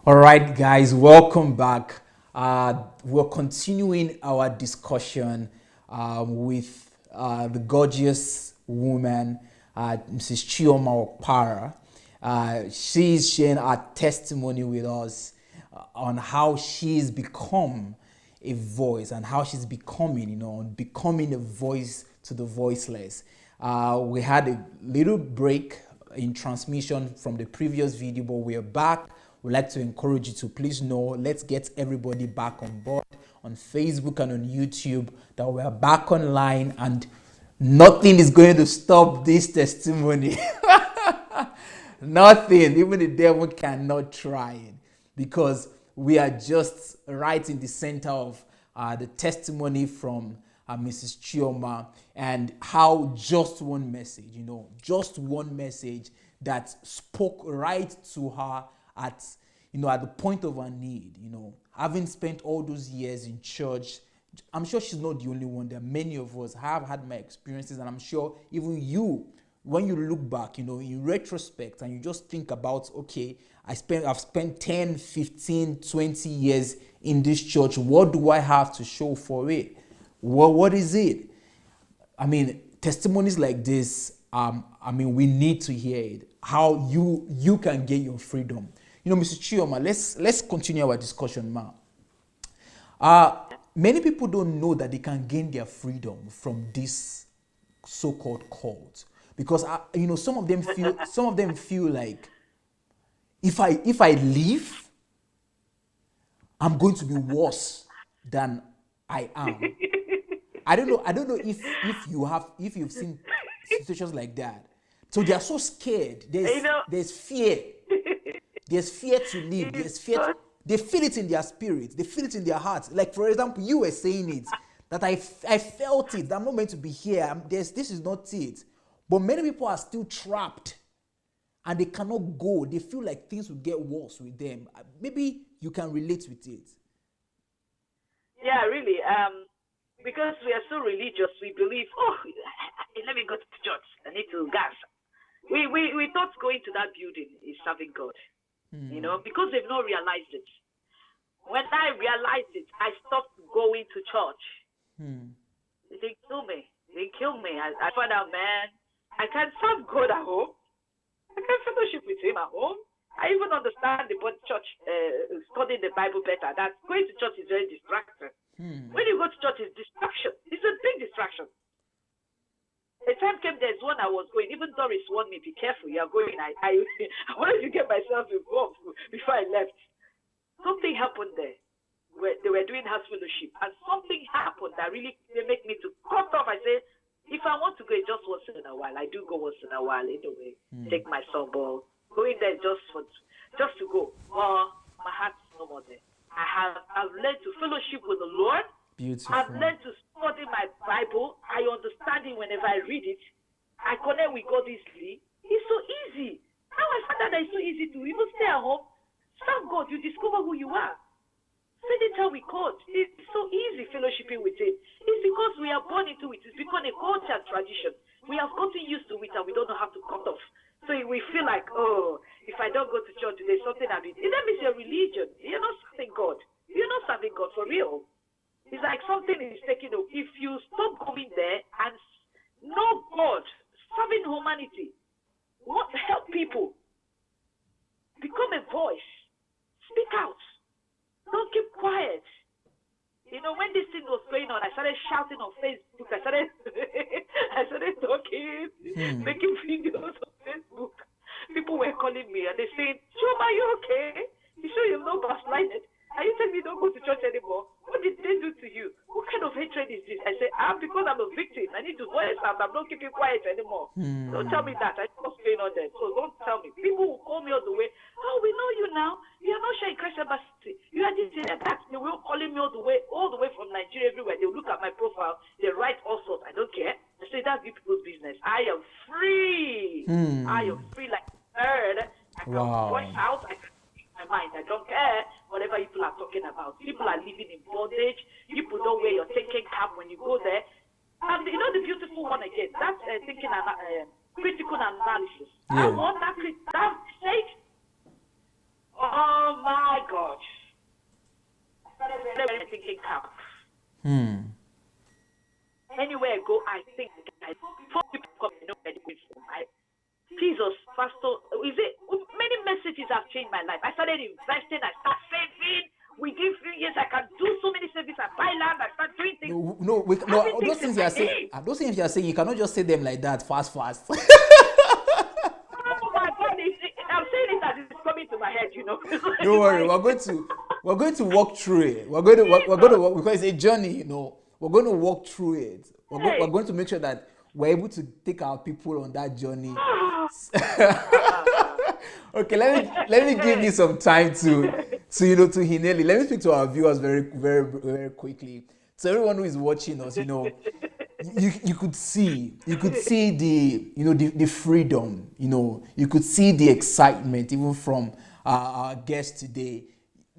All right, guys, welcome back. We're continuing our discussion with the gorgeous woman, Mrs. Chioma Okpara. She's sharing her testimony with us on how she's become a voice and how she's becoming, becoming a voice to the voiceless. We had a little break in transmission from the previous video, but we're back. We'd like to encourage you to please know, let's get everybody back on board on Facebook and on YouTube, that we're back online and nothing is going to stop this testimony. Nothing, even the devil cannot try it, because we are just right in the center of the testimony from Mrs. Chioma, and how just one message, just one message that spoke right to her at the point of her need. Having spent all those years in church, I'm sure she's not the only one. There are many of us have had my experiences, and I'm sure even you, when you look back, in retrospect, and you just think about, okay, I've spent 10, 15, 20 years in this church. What do I have to show for it? What is it? I mean, testimonies like this, we need to hear it. How you can gain your freedom. Mrs. Chioma, let's continue our discussion, ma. Many people don't know that they can gain their freedom from this so-called cult, because some of them feel like, if I leave, I'm going to be worse than I am. I don't know if you've seen situations like that. So they are so scared. There's fear. There's fear to live. There's fear. They feel it in their spirit. They feel it in their hearts. Like, for example, you were saying it, that I felt it. I'm not meant to be here. This is not it. But many people are still trapped, and they cannot go. They feel like things will get worse with them. Maybe you can relate with it. Yeah, really. Because we are so religious, we believe, let me go to church. I need to gas. We thought going to that building is serving God, because they've not realized it. When I realized it, I stopped going to church. They kill me. I found out, man, I can serve God at home. I can fellowship with Him at home. I even understand the church, studying the Bible better. That going to church is very distracting. When you go to church, it's distraction. It's a big distraction. A time came, there's one I was going. Even Doris warned me, be careful, you're going. I wanted to get myself involved before I left. Something happened there. They were doing house fellowship. And something happened that really made me to cut off. I said, if I want to go just once in a while, I do go once in a while anyway. Take my son ball. Going there just to go. Well, my heart's no more there. I've learned to fellowship with the Lord. Beautiful. I've learned to study my Bible. I understand it whenever I read it. I connect with God easily. It's so easy. Now I find that it's so easy to even stay at home, serve God. You discover who you are. Spending time with God. It's so easy fellowshipping with Him. It's because we are born into it. It's become a culture and tradition. We have gotten used to it and we don't know how to cut off. So we feel like, if I don't go to church, there's something I mean. That means your religion. You're not serving God. You're not serving God for real. It's like something is taking over. If you stop going there and know God, serving humanity, help people, become a voice, speak out. Don't keep quiet. When this thing was going on, I started shouting on Facebook. I started talking, making videos on Facebook. People were calling me and they saying, Chioma, are you okay? You sure you're not backslided? Are you telling me don't go to church anymore? What did they do to you? What kind of hatred is this? I say, because I'm a victim. I need to voice out. I'm not keeping quiet anymore. Don't tell me that. I know what's going on there. So don't tell me. People will call me all the way. Oh, we know you now. You're not sharing Christ Embassy. You are this and that. They will calling me all the way from Nigeria, everywhere. They look at my profile. They write all sorts. I don't care. They say that's people's business. I am free. I am free like a bird. I can voice out. I can speak my mind. I don't care whatever people are talking about. People are living in bondage. People don't wear your thinking cap when you go there. And the beautiful one again, that's thinking critical analysis. I want that sake. Oh my training camp. Hmm. Anywhere I go, I think before people come, I know where they're going from. Jesus, Pastor, many messages have changed my life. I started investing, I started saving. Within few years, I can do so many services. I buy land, I start doing things. No, those things you are saying, you cannot just say them like that, fast. Oh my God, I'm saying it as it's coming to my head, Don't worry, we're going to walk through it. We're going to walk, because it's a journey, We're going to walk through it. We're going to make sure that we're able to take our people on that journey. Okay, let me give you some time to Hineli. Let me speak to our viewers very, very, very quickly. So everyone who is watching us, you could see the freedom, you could see the excitement even from our guest today.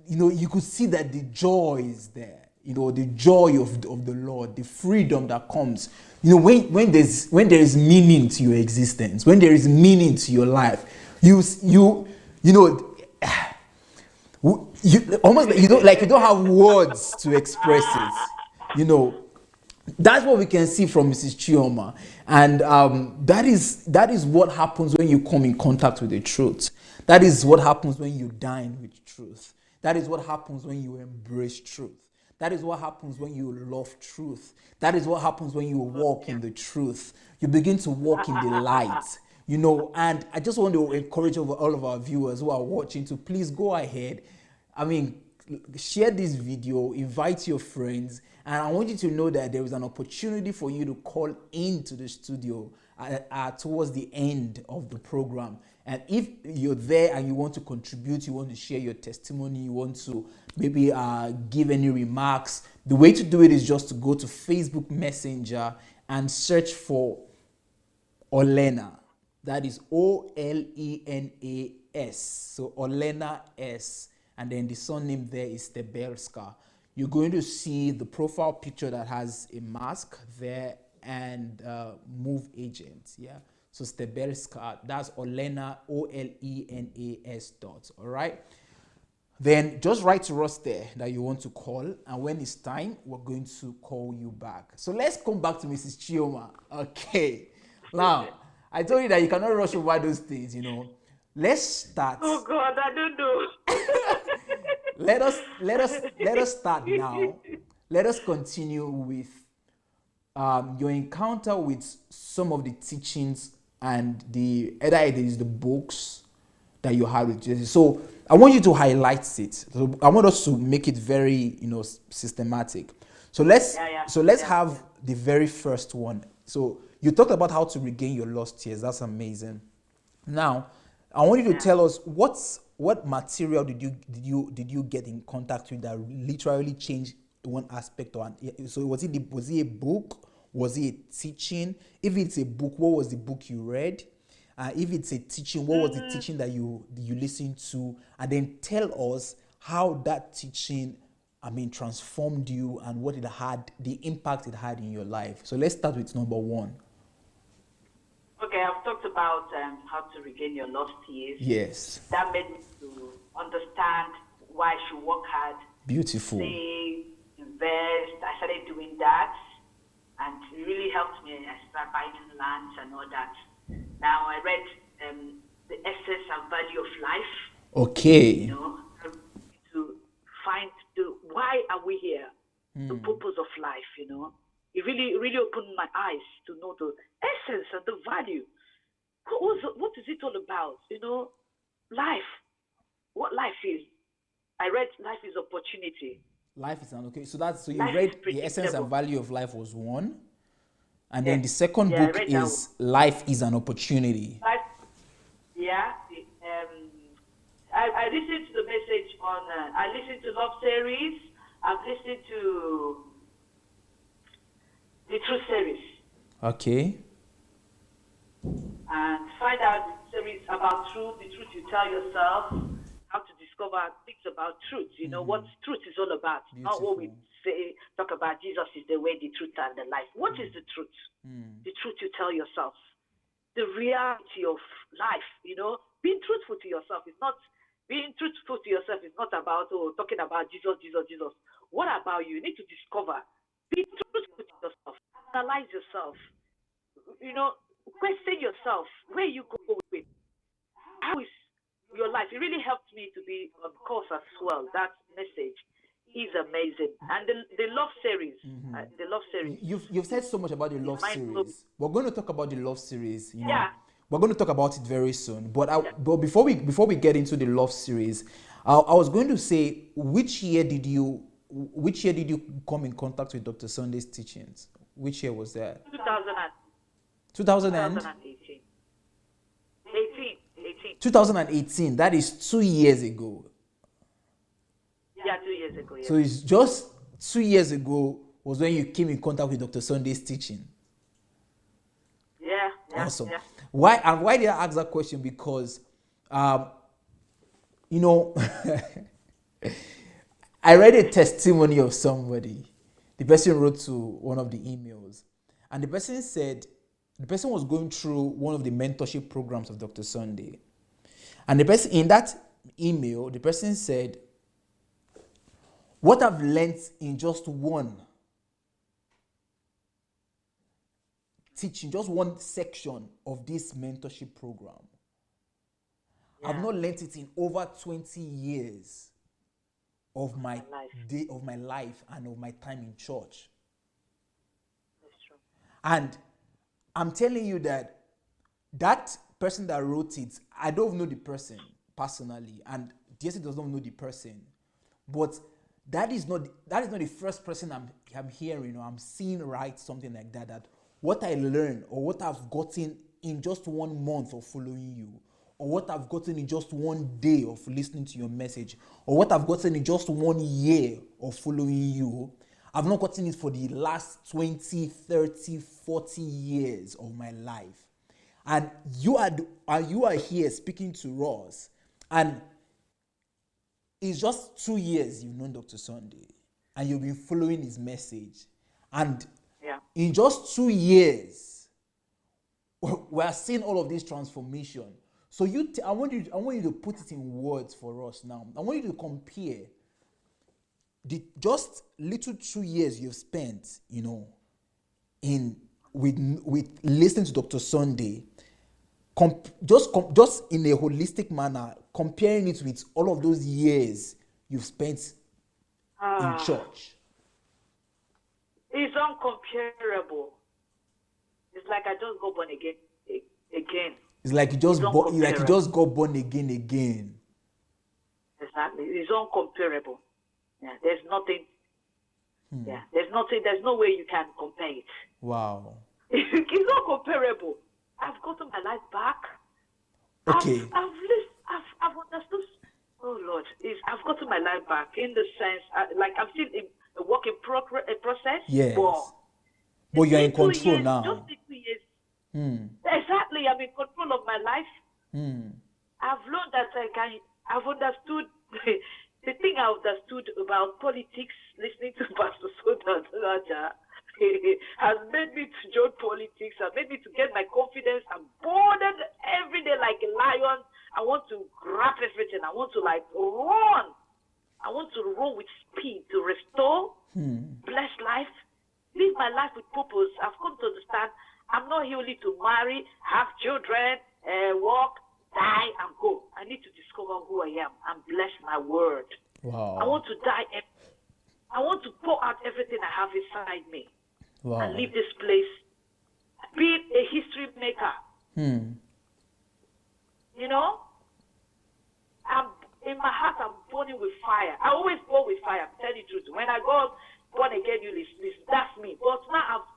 You could see that the joy is there, the joy of the Lord, the freedom that comes, when there is meaning to your existence, when there is meaning to your life, you almost, you don't have words to express it. That's what we can see from Mrs. Chioma, and that is what happens when you come in contact with the truth. That is what happens when you dine with truth. That is what happens when you embrace truth. That is what happens when you love truth. That is what happens when you walk in the truth. You begin to walk in the light. And I just want to encourage all of our viewers who are watching to please go ahead. Share this video, invite your friends, and I want you to know that there is an opportunity for you to call into the studio towards the end of the program. And if you're there and you want to contribute, you want to share your testimony, you want to maybe give any remarks, the way to do it is just to go to Facebook Messenger and search for Olena. That is Olenas. So Olena S. And then the surname there is Stebelska. You're going to see the profile picture that has a mask there and move agent. Yeah. So Stebelska, that's Olena, Olenas . All right. Then just write to us there that you want to call, and when it's time, we're going to call you back. So let's come back to Mrs. Chioma. Okay. Now, I told you that you cannot rush over those things, Let's start. Oh God, I don't know. Let us start now. Let us continue with your encounter with some of the teachings and either it is the books that you had with Jesus. So I want you to highlight it. So I want us to make it very, systematic. So let's have the very first one. So you talked about how to regain your lost years. That's amazing. Now, I want you to tell us what material did you get in contact with that literally changed one aspect or so was it a book? Was it a teaching? If it's a book, what was the book you read? If it's a teaching, what was the teaching that you listened to? And then tell us how that teaching, transformed you and what the impact it had in your life. So let's start with number one. Okay, I've talked about how to regain your lost years. Yes. That made me to understand why I should work hard. Beautiful. Save, invest. I started doing that, and it really helped me. I started buying lands and all that. Now I read The Essence and Value of Life. Okay. To find why are we here? The purpose of life, It really opened my eyes to know the essence and the value. What is it all about? Life. What life is. I read Life is Opportunity. Life is okay. So you read The Essence and Value of Life was one. And then the second book is Life is an Opportunity. I listened to the message on, I listened to Love Series. I've listened to the Truth Series. Okay. And find out the series about truth, the truth you tell yourself, how to discover things about truth. What truth is all about. Beautiful. Not what we talk about Jesus is the way, the truth, and the life. What is the truth? The truth you tell yourself. The reality of life, being truthful to yourself is not Being truthful to yourself is not about talking about Jesus, Jesus, Jesus. What about you? You need to discover. Be truthful to yourself. Analyze yourself. Question yourself. Where you go with? How is your life? It really helped me to be on course as well. That message is amazing. And the love series, the love series. You've said so much about the love series. We're going to talk about the love series. Yeah. We're going to talk about it very soon. But before we get into the love series, I was going to say, which year did you come in contact with Dr. Sunday's teachings? Which year was that? 2018. 2018. That is 2 years ago. Yeah, 2 years ago. Yeah. So it's just 2 years ago was when you came in contact with Dr. Sunday's teaching. Yeah. Awesome. Yeah. Why did I ask that question? Because, I read a testimony of somebody. The person wrote to one of the emails, and the person was going through one of the mentorship programs of Dr. Sunday. And the person in that email, the person said, what I've learned in just one teaching, just one section of this mentorship program, I've not learned it in over 20 years of my life and of my time in church. That's true. And I'm telling you that person that wrote it, I don't know the person personally, and DSC does not know the person, but that is not the first person I'm hearing or I'm seeing write something like that. That what I learned or what I've gotten in just 1 month of following you, or what I've gotten in just 1 day of listening to your message, or what I've gotten in just 1 year of following you, I've not gotten it for the last 20, 30, 40 years of my life. And you are here speaking to us, and it's just 2 years you've known Dr. Sunday, and you've been following his message. And in just 2 years, we are seeing all of this transformation. So I want you to put it in words for us now. I want you to compare the just little 2 years you've spent, with listening to Dr. Sunday, just in a holistic manner, comparing it with all of those years you've spent in church. It's uncomparable. It's like I just got born again. It's like you just got born again. Exactly. It's uncomparable. Yeah, there's nothing. Yeah, there's no way you can compare it. Wow. It's uncomparable. I've gotten my life back. Okay. I've understood. Oh Lord, I've gotten my life back in the sense, I'm still in a work in process. Yes. But you're in control now. Just 2 years. Exactly, I'm in control of my life. I've learned that I've understood the thing I understood about politics, listening to Pastor Soda Raja, has made me to join politics, has made me to get my confidence. I'm boarded every day like a lion. I want to grab everything. I want to run. I want to run with speed to restore, bless life, live my life with purpose. I've come to understand I'm not here only to marry, have children, work, die, and go. I need to discover who I am and bless my word. Wow. I want to die. I want to pour out everything I have inside me. Wow. And leave this place being a history maker. In my heart, I'm burning with fire. I always burn with fire. I'm telling you the truth. When I got born again, that's me. But now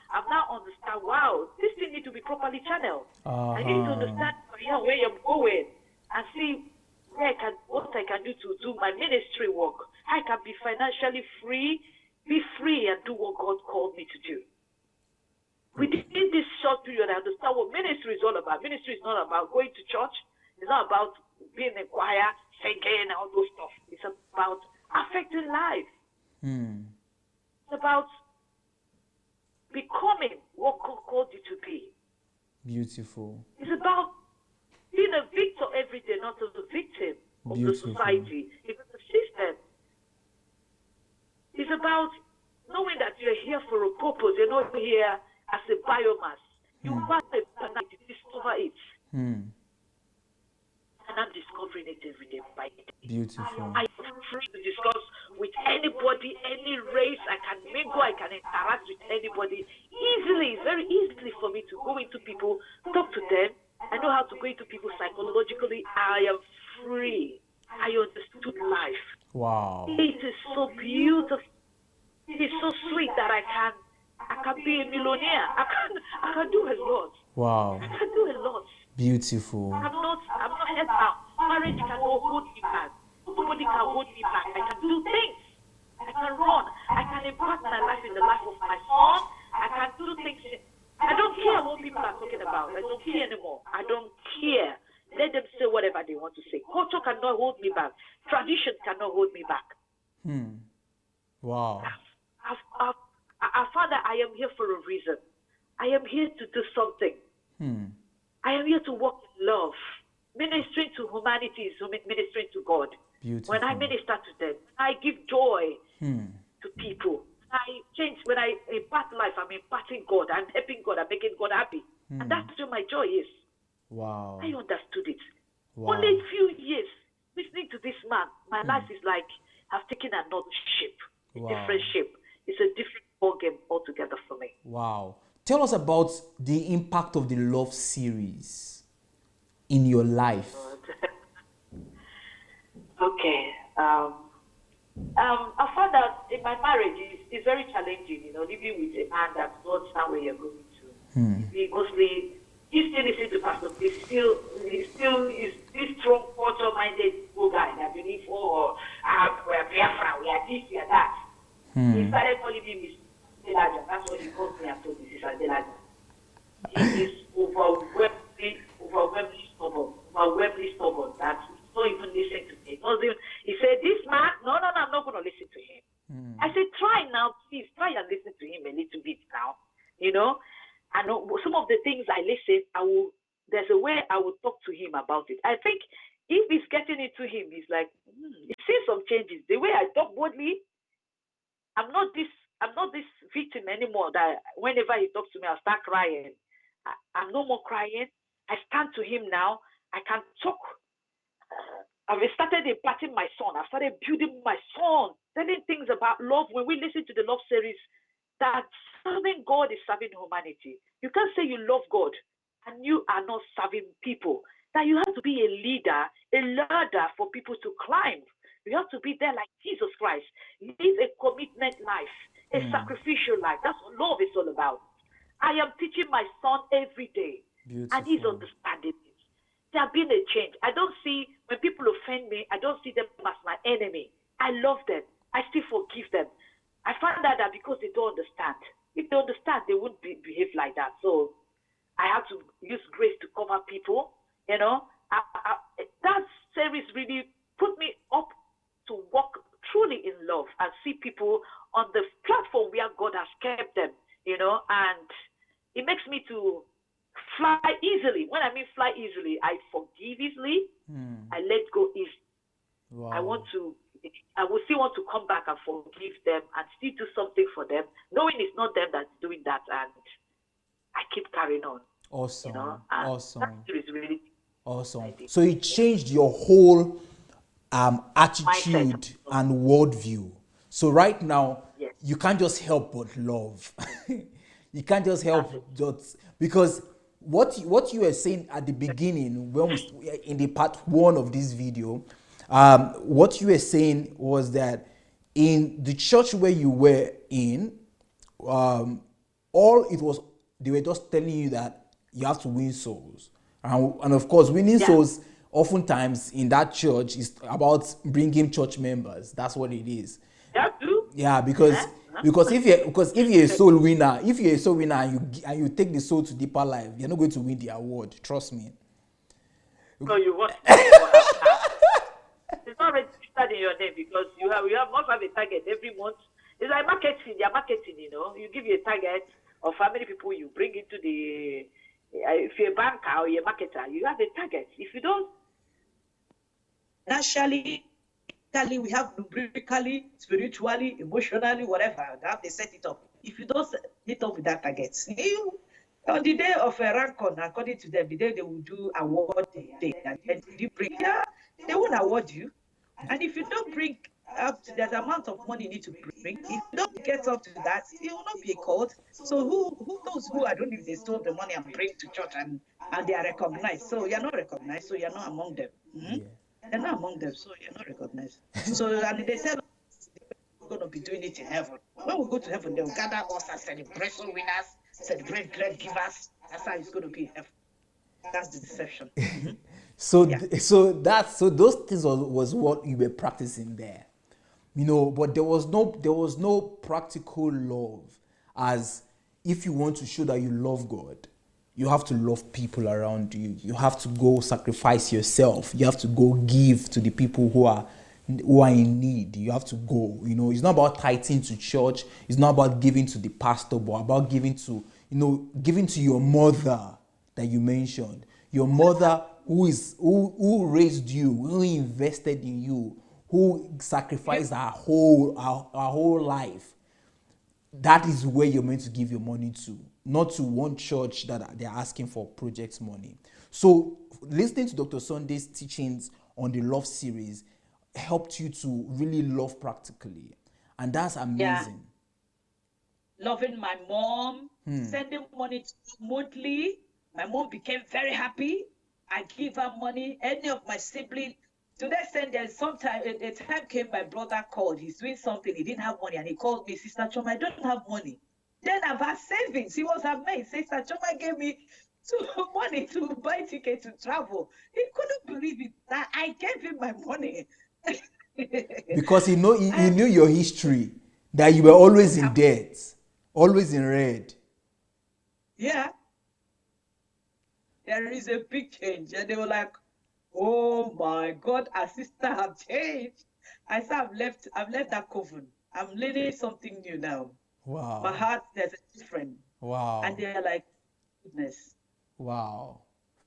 I've now understand. Wow, this thing need to be properly channeled. I need to understand where I'm going and see what I can do to do my ministry work. I can be financially free, be free, and do what God called me to do. Within this short period, I understand what ministry is all about. Ministry is not about going to church. It's not about being in choir, singing, and all those stuff. It's about affecting life. It's about becoming what God called you to be. Beautiful. It's about being a victor every day, not as a victim. of the Beautiful. society, even the system. It's about knowing that you're here for a purpose. You're not here as a biomass. You want a planet to discover it. Hmm. And I'm discovering it every day by day. Beautiful. I am free to discuss with anybody, any race. I can mingle, I can interact with anybody easily. It's very easily for me to go into people, talk to them. I know how to go into people psychologically. I am free. I understood life. Wow. It is so beautiful. It is so sweet that I can be a millionaire. I can do a lot. Wow. I can do a lot. Beautiful. I'm not head down. Marriage cannot hold me back. Nobody can hold me back. I can do things. I can run. I can impact my life in the life of my son. I can do things. I don't care what people are talking about. I don't care anymore. I don't care. Let them say whatever they want to say. Culture cannot hold me back. Tradition cannot hold me back. Wow. I found that I am here for a reason. I am here to do something. I am here to walk in love. Ministering to humanity is ministering to God. Beautiful. When I minister to them, I give joy to people. When I impart life, I'm imparting God. I'm helping God. I'm making God happy. And that's where my joy is. Wow. I understood it. Wow. Only a few years listening to this man, my life is like I've taken another shape, a different shape. It's a different ball game altogether for me. Wow. Tell us about the impact of the love series in your life. Okay. I found that in my marriage it's very challenging, living with a man that's not where you're going to. He mostly, you still listen to Pastor, he's still is this strong culture-minded guy that believe, we're Biafra, we are this, we are that. He started calling me Mr. Delaja. That's what he calls me after this, Mr. Delaja. He is overwhelmingly stubborn. That he's not even listening to me. He said, this man, no, I'm not going to listen to him. I said, try now, please, try and listen to him a little bit now. I know some of the things I listen, there's a way I will talk to him about it. I think if it's getting into him, he's like, he sees some changes. The way I talk boldly, I'm not this victim anymore that whenever he talks to me, I'll start crying. I'm no more crying. I stand to him now. I can talk. I've started imparting my son. I've started building my son, telling things about love. When we listen to the love series, that serving God is serving humanity. You can't say you love God and you are not serving people. That you have to be a leader, a ladder for people to climb. You have to be there like Jesus Christ. Live a commitment life, a sacrificial life. That's what love is all about. I am teaching my son every day. Beautiful. And he's understanding it. There has been a change. I don't see, when people offend me, I don't see them as my enemy. I love them. I still forgive them. I find out that because they don't understand. If they understand, they wouldn't behave like that. So I have to use grace to cover people. That series really put me up to walk truly in love and see people on the platform where God has kept them, and it makes me to fly easily. When I mean fly easily, I forgive easily. I let go easily. Wow. I will still want to come back and forgive them and still do something for them, knowing it's not them that's doing that, and I keep carrying on. Awesome. Awesome. That is really awesome. So it changed your whole attitude and worldview. So right now, you can't just help but love. You can't just help because what you were saying at the beginning, when in the part 1 of this video, what you were saying was that in the church where you were in, they were just telling you that you have to win souls, and of course, winning souls oftentimes in that church is about bringing church members. That's what it is. Yeah, because if you're a soul winner, and you take the soul to deeper life, you're not going to win the award. Trust me. No, you want. It's not registered in your name because you must have a target every month. It's like marketing. They're marketing. You give you a target of how many people you bring into the. If you're a banker or you're a marketer, you have a target. If you don't, naturally, we have numerically, spiritually, emotionally, whatever. They set it up. If you don't set it up with that target, you on the day of a rank on, according to them, the day they will do award day, and did you bring? Yeah, they won't award you. And if you don't bring up to that amount of money you need to bring, if you don't get up to that, you will not be called. So who those who I don't know if they stole the money and bring to church and they are recognized. So you're not recognized, so you're not among them. Yeah. They're not among them, so you're not recognized. So and they tell us we're going to be doing it in heaven. When we go to heaven, they'll gather us as celebration winners, celebrate great givers. That's how it's going to be in heaven. That's the deception. So, Yeah. so those things was what you were practicing there, But there was no practical love, as if you want to show that you love God, you have to love people around you. You have to go sacrifice yourself. You have to go give to the people who are in need. You have to go. It's not about tithing to church. It's not about giving to the pastor, but about giving to your mother that you mentioned. Your mother who raised you, who invested in you, who sacrificed her whole life. That is where you're meant to give your money to, not to one church that they're asking for project money. So listening to Dr. Sunday's teachings on the love series helped you to really love practically, and that's amazing. Loving my mom, sending money to her monthly. My mom became very happy. I give her money. Any of my siblings, to that extent, there's sometime a time came, my brother called. He's doing something. He didn't have money, and he called me, Sister Choma, I don't have money. Then I've had savings. He was amazed. Sister Choma gave me money to buy ticket to travel. He couldn't believe it that I gave him my money. Because he knew your history, that you were always in debt, always in red. Yeah. There is a big change. And they were like, oh my God, our sister have changed. I said, I've left that coven. I'm learning something new now. Wow. My heart, there's a different. Wow. And they're like, goodness. Wow.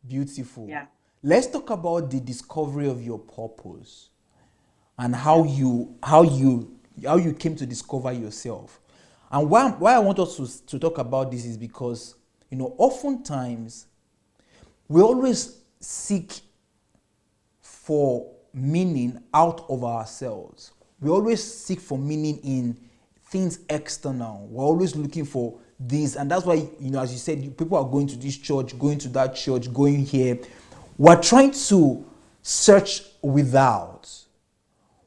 Beautiful. Yeah. Let's talk about the discovery of your purpose and how you came to discover yourself. And why I want us to talk about this is because, oftentimes we always seek for meaning out of ourselves. We always seek for meaning in things external. We're always looking for this, and that's why, as you said, people are going to this church, going to that church, going here. We're trying to search without.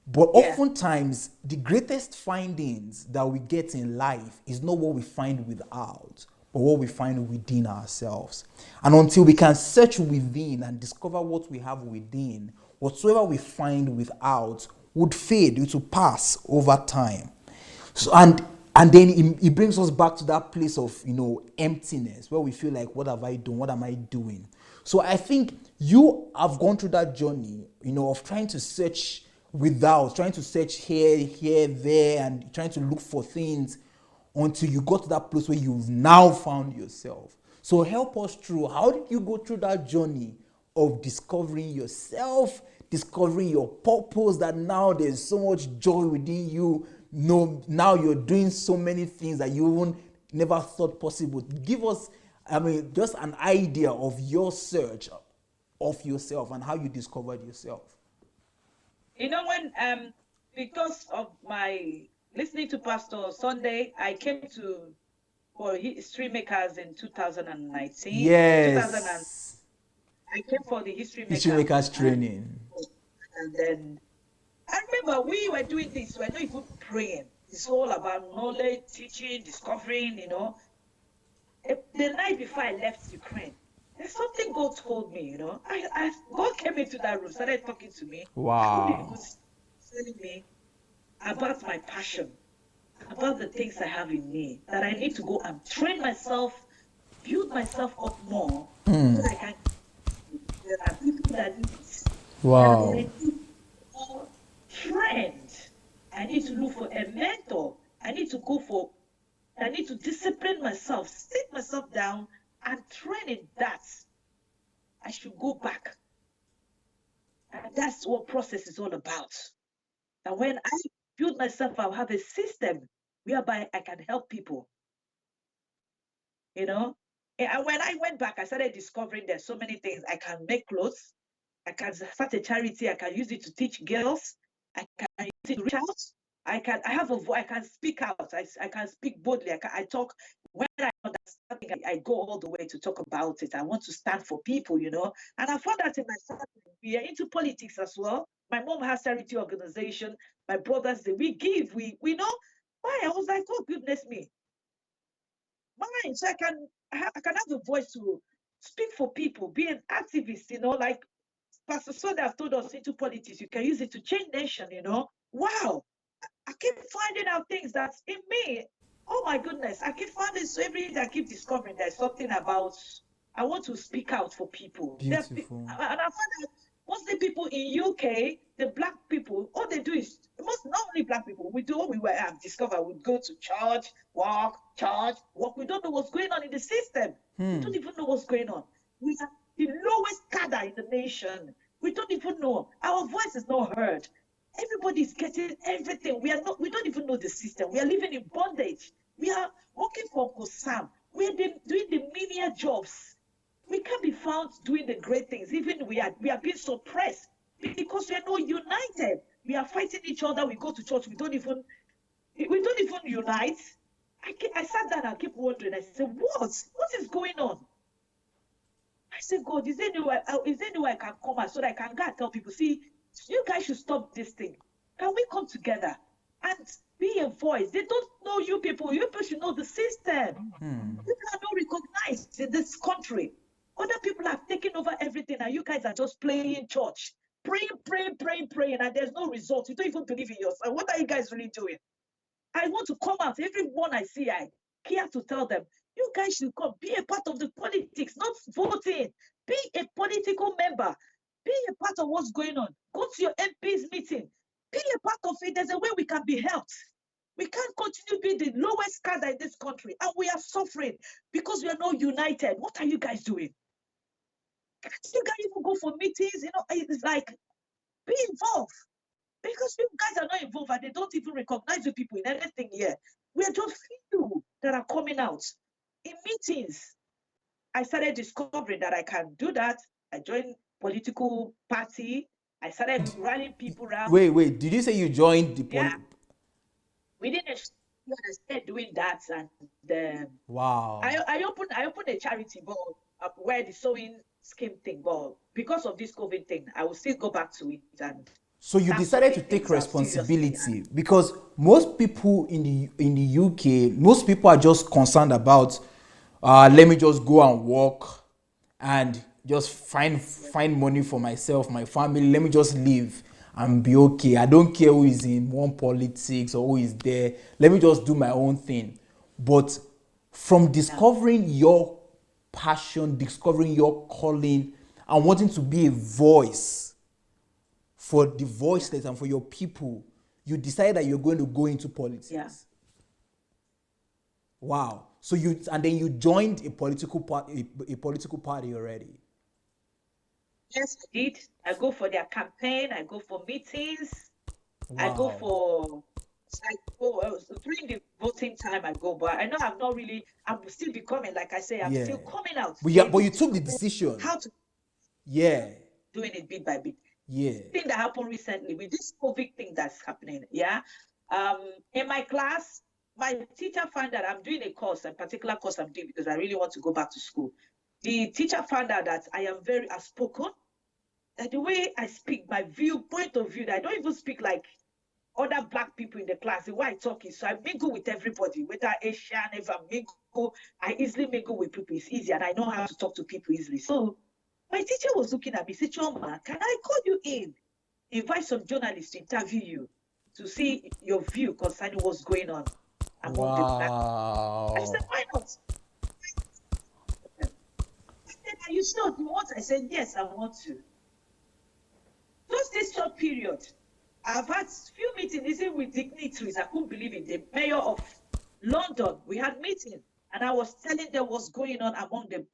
But oftentimes, the greatest findings that we get in life is not what we find without, but what we find within ourselves. And until we can search within and discover what we have within, whatsoever we find without would fade, it will pass over time. So, and then it brings us back to that place of, emptiness, where we feel like, what have I done? What am I doing? So I think you have gone through that journey, of trying to search without, trying to search here, there, and trying to look for things until you got to that place where you've now found yourself. So help us through. How did you go through that journey of discovering yourself, discovering your purpose, that now there's so much joy within you? Now you're doing so many things that you never thought possible. Give us, just an idea of your search of yourself and how you discovered yourself. When because of my listening to Pastor Sunday, I came for History Makers in 2019. Yes. I came for the History Makers training. And then I remember we were doing this. We were not even praying. It's all about knowledge, teaching, discovering, The night before I left Ukraine, there's something God told me, God came into that room, started talking to me. Wow. Telling me about my passion, about the things I have in me, that I need to go and train myself, build myself up more, so that I can. There are people that need it. Wow. And I need more friend. I need to look for a mentor. I need to discipline myself, sit myself down, and train in that. I should go back. And that's what process is all about. And when I build myself, I'll have a system whereby I can help people, you know. And when I went back, I started discovering there's so many things. I can make clothes, I can start a charity, I can use it to teach girls, I can use it to reach out. I have a voice, I can speak out, I can speak boldly, I talk. When I understand something, I go all the way to talk about it. I want to stand for people, you know. And I found that in my family. We are into politics as well. My mom has charity organization. My brothers, we give, we know. Why? I was like, oh goodness me. Mine, so I can have a voice to speak for people, be an activist, you know, like Pastor Soda have told us into politics, you can use it to change nation, you know. Wow. I keep finding out things that's in me. Oh my goodness. I keep finding, so every day I keep discovering there's something about, I want to speak out for people. And Beautiful. I found that mostly people in UK, the black people, all they do is, not only black people, we do what we have discovered. We go to church, walk, church, walk. We don't know what's going on in the system. We don't even know what's going on. We are the lowest cadre in the nation. We don't even know. Our voice is not heard. Everybody's getting everything. We don't even know the system. We are living in bondage. We are working for Uncle Sam. We are doing the menial jobs. We can't be found doing the great things. Even we are being suppressed because we are not united. We are fighting each other. We go to church. We don't even unite. I sat down and keep wondering. I said, what is going on? I said, God, is there any way I can come out so that I can go and tell people, see, you guys should stop this thing. Can we come together and be a voice? They don't know you people. You people should know the system. People are not recognized in this country. Other people have taken over everything, and you guys are just playing church, praying, and there's no result. You don't even believe in yourself. What are you guys really doing? I want to come out. Everyone I see, I care to tell them, you guys should come, be a part of the politics, not voting. Be a political member. Be a part of what's going on. Go to your MP's meeting. Be a part of it. There's a way we can be helped. We can't continue being the lowest cadre in this country, and we are suffering because we are not united. What are you guys doing? You guys even go for meetings, you know, it's like, be involved. Because you guys are not involved and they don't even recognize the people in anything here. We are just few that are coming out in meetings. I started discovering that I can do that. I joined political party. I started rallying people around. Wait. Did you say you joined the We didn't start doing that, and Wow. I opened a charity board where the sewing scheme thing, but because of this COVID thing, I will still go back to it and. So you decided to take responsibility because most people in the UK, most people are just concerned about, let me just go and work and just find money for myself, my family. Let me just live and be okay. I don't care who is in one politics or who is there. Let me just do my own thing. But from discovering your passion, discovering your calling, and wanting to be a voice for the voiceless and for your people, you decide that you're going to go into politics. Yeah. Wow. So then you joined a political party already. Yes, I did. I go for their campaign. I go for meetings. Wow. I go for. During the voting time, I go, but I know I'm still becoming, like I say, I'm still coming out. But you took the decision. How to. Yeah. Doing it bit by bit. Yeah. Thing that happened recently with this COVID thing that's happening. Yeah. In my class, my teacher found that I'm doing a particular course I'm doing because I really want to go back to school. The teacher found out that I am very outspoken, that the way I speak, my point of view, that I don't even speak like other black people in the class. The way I talk is, so I mingle with everybody, whether Asian, if I easily mingle with people. It's easy, and I know how to talk to people easily. So my teacher was looking at me, said, Chioma, can I call you in? Invite some journalists to interview you to see your view concerning what's going on among the black. I said, why not? I said, are you sure you want? I said, yes, I want to. Just this short period, I've had few meetings even with dignitaries. I couldn't believe it. The mayor of London, we had meetings, and I was telling them what's going on among the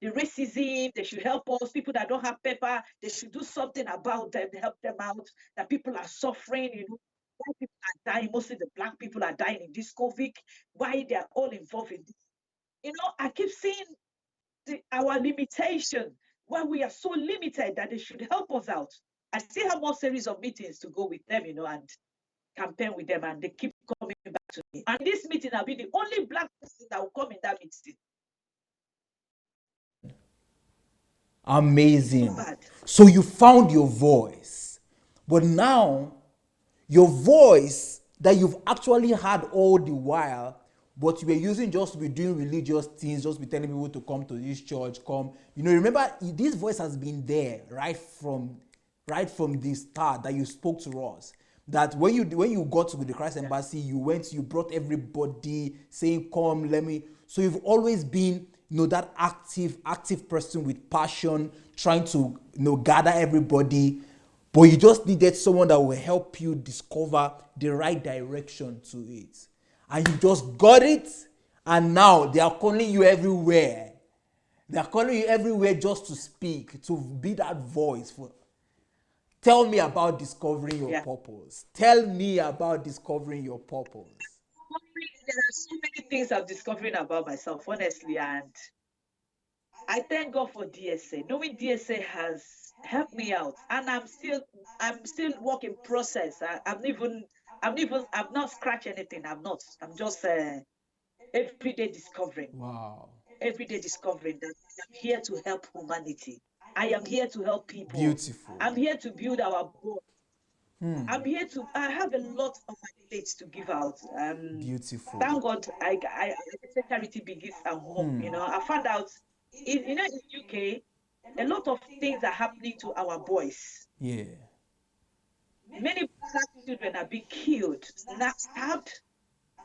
the racism. They should help us. People that don't have paper, they should do something about them, help them out. That people are suffering, why people are dying. Mostly the black people are dying in this COVID. Why they are all involved in this. I keep seeing our limitation, why we are so limited that they should help us out. I still have more series of meetings to go with them, and campaign with them, and they keep coming back to me. And this meeting, I'll be the only black person that will come in that meeting. Amazing. So you found your voice, but now your voice that you've actually had all the while, but you were using just to be doing religious things, just be telling people to come to this church, come. Remember, this voice has been there right from the start that you spoke to us. That when you got to the Christ Embassy, you brought everybody saying, come, let me. So you've always been, that active person with passion, trying to, gather everybody. But you just needed someone that will help you discover the right direction to it. And you just got it. And now they are calling you everywhere. They are calling you everywhere just to speak, to be that voice. Tell me about discovering your purpose. Tell me about discovering your purpose. There are so many things I'm discovering about myself, honestly. And I thank God for DSA. Knowing DSA has helped me out. And I'm still work in process. I've not scratched anything. I'm just everyday discovering. Wow. Everyday discovering that I'm here to help humanity. I am here to help people. Beautiful. I'm here to build our bond. I have a lot on my plate to give out. Beautiful. Thank God, I say charity begins at home. I found out, in UK, a lot of things are happening to our boys. Yeah. Many black children are being killed, stabbed.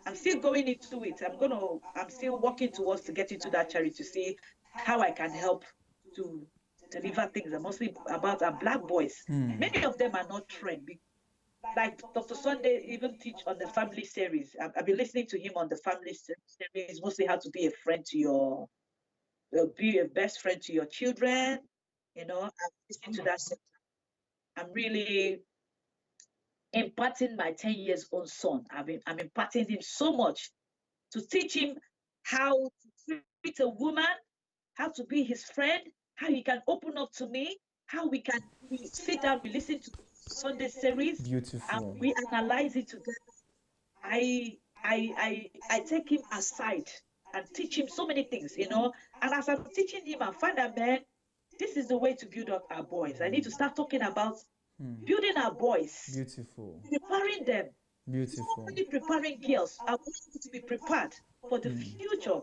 I'm still going into it. I'm still working towards to get into that charity to see how I can help to deliver things, mostly about our black boys. Many of them are not trained. Like Dr. Sunday even teach on the family series. I've been listening to him on the family series, mostly how to be a friend to be a best friend to your children. I'm listening to that. I'm really imparting my 10 years old son. I'm imparting him so much to teach him how to treat a woman, how to be his friend, how he can open up to me, how we sit down, we listen to Sunday series. Beautiful. And we analyze it together. I take him aside and teach him so many things, And as I'm teaching him, I find that, man, this is the way to build up our boys. I need to start talking about building our boys. Beautiful. Preparing them. Beautiful. Not only preparing girls, I want them to be prepared for the future.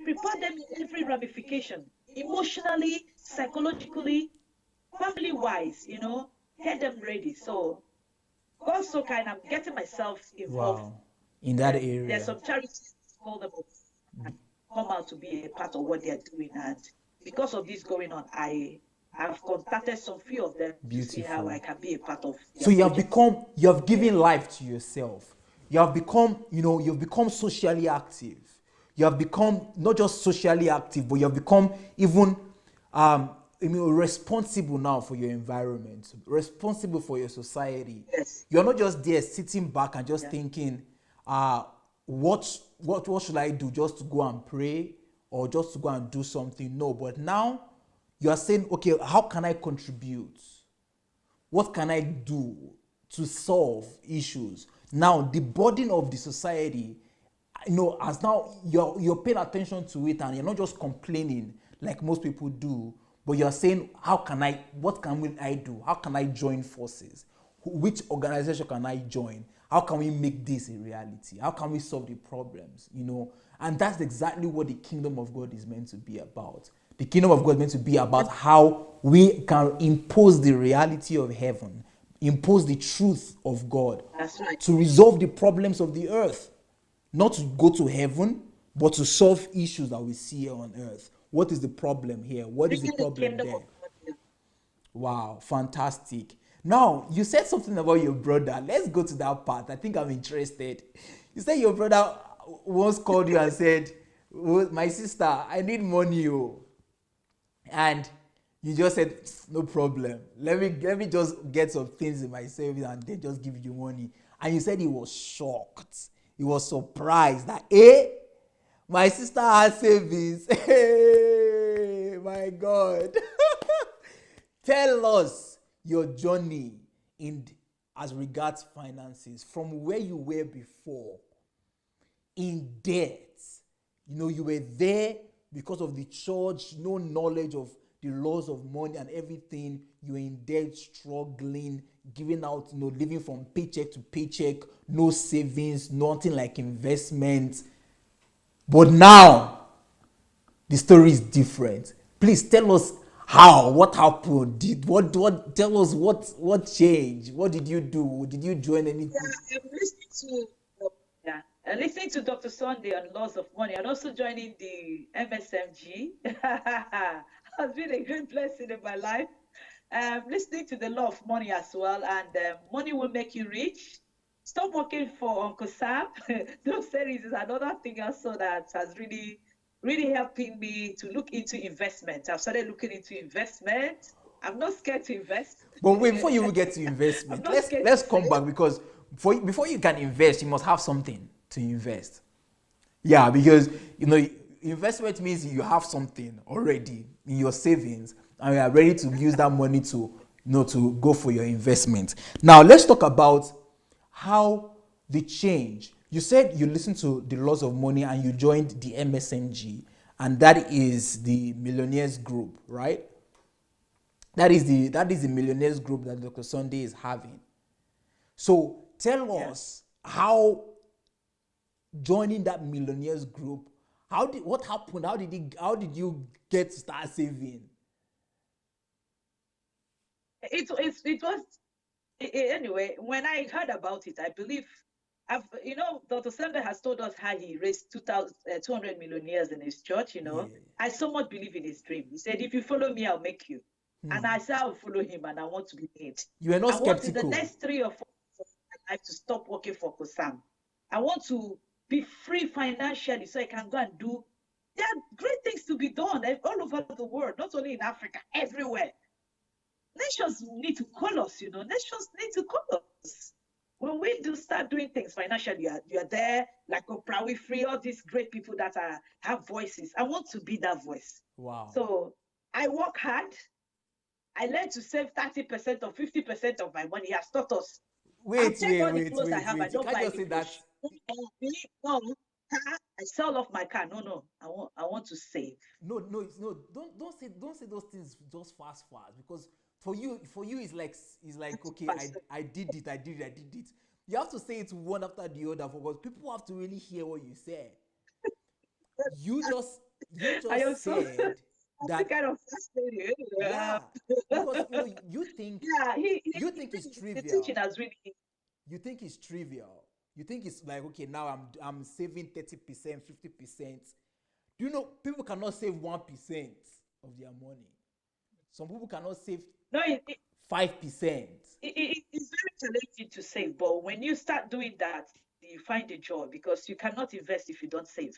Prepare them in every ramification, emotionally, psychologically, family-wise, get them ready. So God's so kind, I'm getting myself involved. Wow. In that area. There's some charities call them up and come out to be a part of what they're doing. And because of this going on, I've contacted some few of them to see how I can be a part of. So you have given life to yourself. You have become socially active. You have become not just socially active, but you have become even responsible now for your environment, responsible for your society. Yes. You're not just there sitting back and just thinking, what should I do, just to go and pray or just to go and do something? No, but now you are saying, okay, how can I contribute? What can I do to solve issues? Now, the burden of the society, as now you're paying attention to it, and you're not just complaining like most people do, but you're saying, what can I do? How can I join forces? Which organization can I join? How can we make this a reality? How can we solve the problems? And that's exactly what the kingdom of God is meant to be about. The kingdom of God is meant to be about how we can impose the reality of heaven, impose the truth of God. That's right. To resolve the problems of the earth. Not to go to heaven, but to solve issues that we see here on earth. What is the problem here? What is the problem there? Wow, fantastic. Now, you said something about your brother. Let's go to that part. I think I'm interested. You said your brother once called you and said, my sister, I need money. and you just said no problem, let me just get some things in my savings and then just give you money. And you said he was shocked, he was surprised that my sister has savings. Hey, my God. Tell us your journey in as regards finances, from where you were before in debt. You were there because of the church, no knowledge of the laws of money and everything. You were in debt, struggling, giving out, living from paycheck to paycheck, no savings, nothing like investment. But now the story is different. Please tell us what happened. Tell us what changed. What did you do? Did you join any group? Yeah, I'm listening to and listening to Dr. Sunday on laws of money, and also joining the MSMG has been a great blessing in my life. Listening to the law of money as well, and money will make you rich. Stop working for Uncle Sam. Those series is another thing also that has really, really helping me to look into investment. I've started looking into investment. I'm not scared to invest. But wait, before you get to investment, let's come back, because before you can invest, you must have something to invest. Yeah, because investment means you have something already in your savings and you are ready to use that money to to go for your investment. Now let's talk about how the change. You said you listened to the laws of money and you joined the MSMG, and that is the millionaires group, right? That is the millionaires group that Dr. Sunday is having. So tell us how joining that millionaires group, what happened? How did you get to start saving? It was anyway. When I heard about it, I believe Dr. Sunday has told us how he raised 200 millionaires in his church. Yeah. I so much believe in his dream. He said, "If you follow me, I'll make you." And I said, "I'll follow him, and I want to be made." You were not I want in the skeptical. next 3 or 4 years of my life to stop working for Kosam. I want to be free financially so I can go and do. There are great things to be done all over the world, not only in Africa, everywhere. Nations need to call us, Nations need to call us. When we do start doing things financially, you're there, like Oprah Winfrey, all these great people that have voices. I want to be that voice. Wow. So I work hard. I learned to save 30% or 50% of my money. He has taught us. Wait. I have, I You don't can't buy just say that. No, I sell off my car. No. I want to save. No. Don't say those things just fast, because for you it's like okay, I did it. You have to say it one after the other, because people have to really hear what you say. You just I am so said that kind of fascinated. yeah, because you think it's The teaching trivial. has really. You think it's trivial. You think it's like, okay, now I'm saving 30%, 50%. Do you know people cannot save 1% of their money? Some people cannot save No, 5%. It's very challenging to save, but when you start doing that, you find a joy, because you cannot invest if you don't save.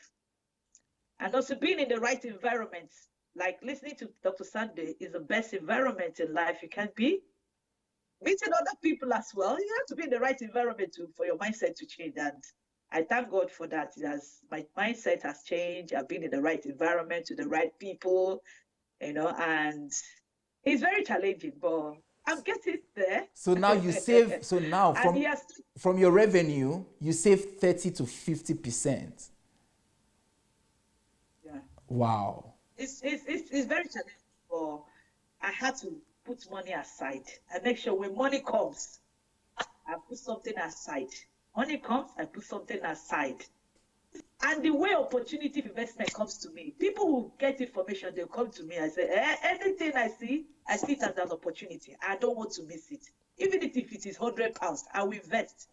And also being in the right environment, like listening to Dr. Sunday, is the best environment in life you can be. Meeting other people as well. You have to be in the right environment for your mindset to change. And I thank God for that. My mindset has changed. I've been in the right environment with the right people, and it's very challenging, but I'm getting there. So now you save. So now from your revenue, you save 30 to 50%. Yeah. Wow. It's very challenging, but I had to put money aside. I make sure when money comes, I put something aside. Money comes, I put something aside. And the way opportunity investment comes to me, people who get information, they'll come to me and say, anything I see it as an opportunity. I don't want to miss it. Even if it is £100, I will invest.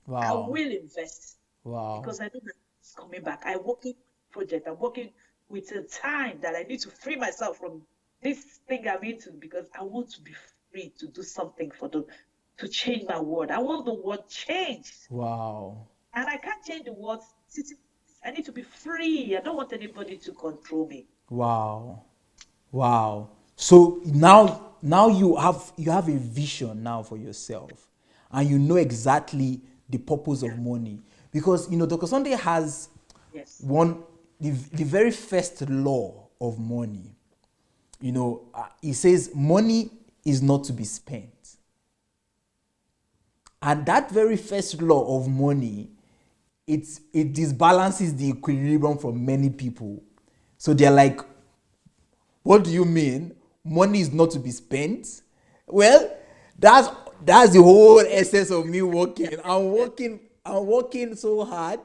Wow. I will invest. Wow. Because I know that it's coming back. I'm working project. I'm working with a time that I need to free myself from this thing I'm into, because I want to be free to do something to change my world. I want the world changed. Wow. And I can't change the world. I need to be free. I don't want anybody to control me. Wow. Wow. So now you have a vision now for yourself, and you know exactly the purpose of money, because Dr. Sunday has Yes. one the very first law of money. He says money is not to be spent, and that very first law of money, it disbalances the equilibrium for many people. So they're like, what do you mean? Money is not to be spent? Well, that's that's the whole essence of me working. I'm working so hard.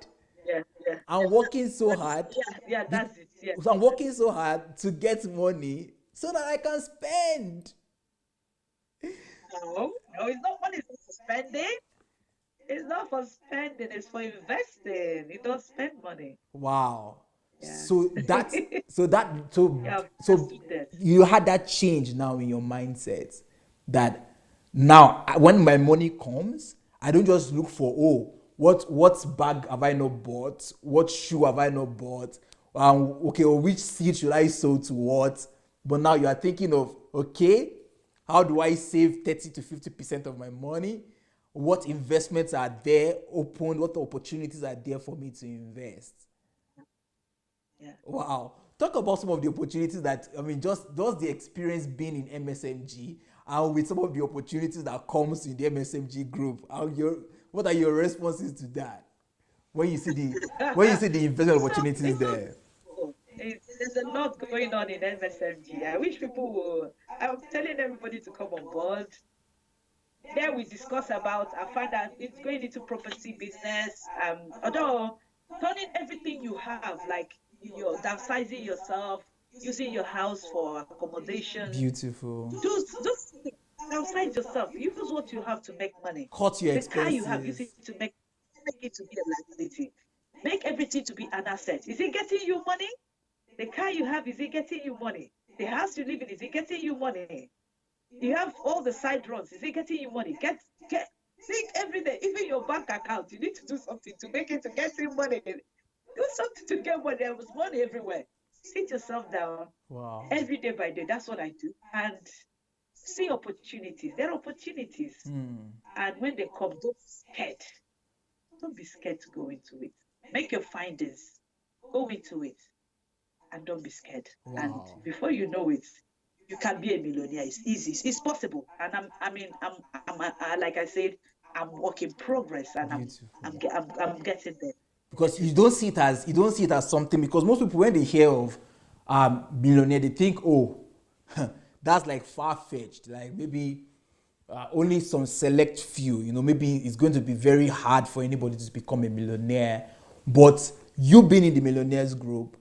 Yeah, yeah. I'm working so hard. Yeah, yeah, be- that's it. Yeah. so I'm working so hard to get money so that I can spend. No, no, it's not money for spending. It's not for spending, it's for investing. You don't spend money. Wow. Yeah. So that so that so Yeah, I've so understood that. you had that change now in your mindset, that now when my money comes, I don't just look for, oh, what bag have I not bought, what shoe have I not bought, okay, or which seed should I sow to what. But now you are thinking of, okay, how do I save 30 to 50% of my money? What investments are there open? What opportunities are there for me to invest? Yeah. Wow. Talk about some of the opportunities that, just the experience being in MSMG, and with some of the opportunities that comes in the MSMG group. What are your responses to that? When you see the when you see the investment opportunities It's so there. beautiful. There's a lot going on in MSMG. I wish people will. I'm telling everybody to come on board. There we discuss about. I find that it's going into property business. Although turning everything you have, like you're downsizing yourself, using your house for accommodation. Beautiful. Just downsize yourself. Use what you have to make money. Cut your The car you have, use expenses. it to make it to be a liability. Make everything to be an asset. Is it getting you money? The car you have, is it getting you money? The house you live in, is it getting you money? You have all the side runs, is it getting you money? Think every day, even your bank account, you need to do something to make it to get you money. Do something to get money. There was money everywhere. Sit yourself down Wow. every day by day. That's what I do. And see opportunities. There are opportunities. And when they come, don't be scared. Don't be scared to go into it. Make your findings. Go into it. And don't be scared. And Wow. before you know it, you can be a millionaire. It's easy. It's possible. And like I said, I'm work in progress, and Beautiful. I'm getting there. Because Getting there. you don't see it as something, because most people, when they hear of billionaire, they think, oh, that's like far-fetched, like maybe only some select few, maybe it's going to be very hard for anybody to become a millionaire. But you being in the millionaires group,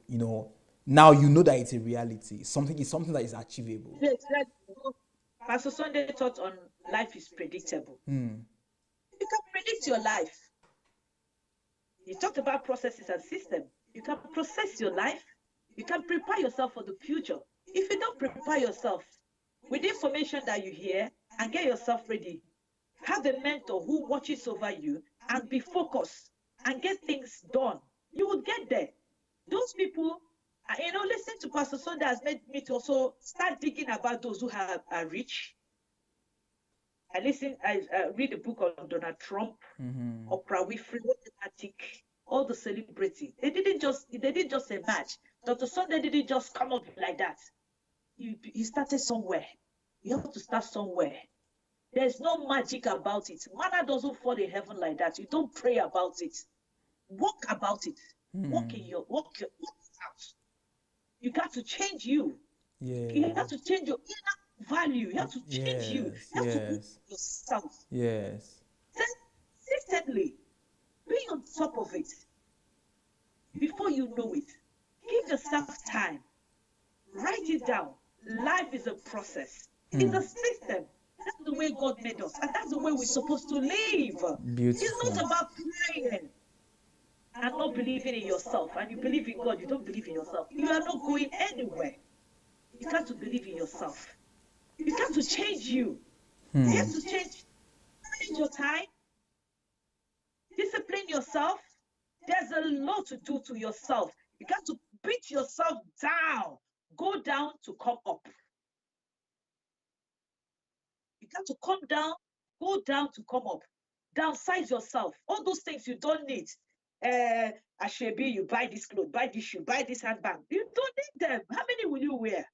now you know that it's a reality. It's something that is achievable. Yes, Pastor Sunday taught on life is predictable. You can predict your life. You talked about processes and systems. You can process your life. You can prepare yourself for the future. If you don't prepare yourself with the information that you hear and get yourself ready, have a mentor who watches over you and be focused and get things done, you will get there. Those people, listening to Pastor Sunday has made me to also start digging about those who are rich. I read a book on Donald Trump, Oprah Winfrey, all the celebrities. They didn't just emerge. Dr. Sunday didn't just come up like that. He started somewhere. You have to start somewhere. There's no magic about it. Manna doesn't fall in heaven like that. You don't pray about it. Walk about it. Walk it out. You got to change you. You Yeah. have to change your inner value. You have to change you. Yes. You have to be Yes. yourself. Yes. Consistently be on top of it. Before you know it, give yourself time. Write it down. Life is a process. It's a system. That's the way God made us, and that's the way we're supposed to live. It's Beautiful. not about praying and not believing in yourself. And you believe in God, you don't believe in yourself. You are not going anywhere. You got to believe in yourself. You got to change you. You have to change your time, discipline yourself. There's a lot to do to yourself. You got to beat yourself down. go down to come up. You got to come down, go down to come up. Downsize yourself. All those things you don't need. Ashebi, you buy this clothes, buy this shoe, buy this handbag. You don't need them. How many will you wear?